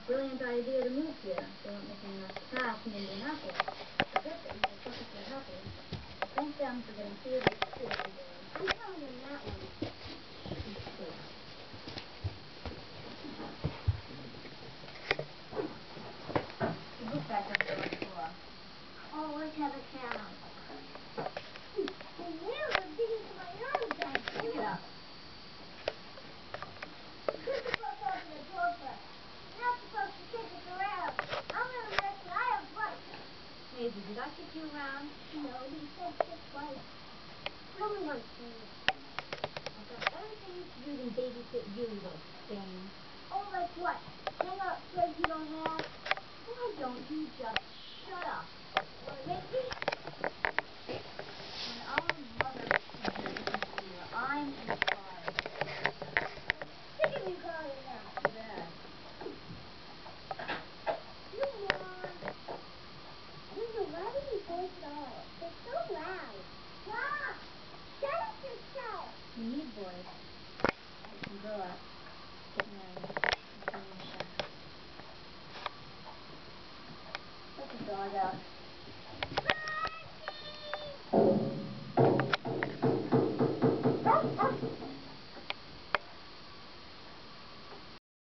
brilliant idea to move here. They weren't making enough cash in Indianapolis. The good thing is the circus are happy. Thank them for getting theater free every day. I'm telling them that one. The book back up there on the floor. Oh, let's have a sound. And you were digging to my nose then. Pick it up. You're supposed to open the door first. You're not supposed to kick us around. I'm gonna mess it. I have rights. Maisie, did I kick you around? No, he said kick twice. Only once, please. I've got better things to do than babysit you, little stain. Oh, like what? Hang up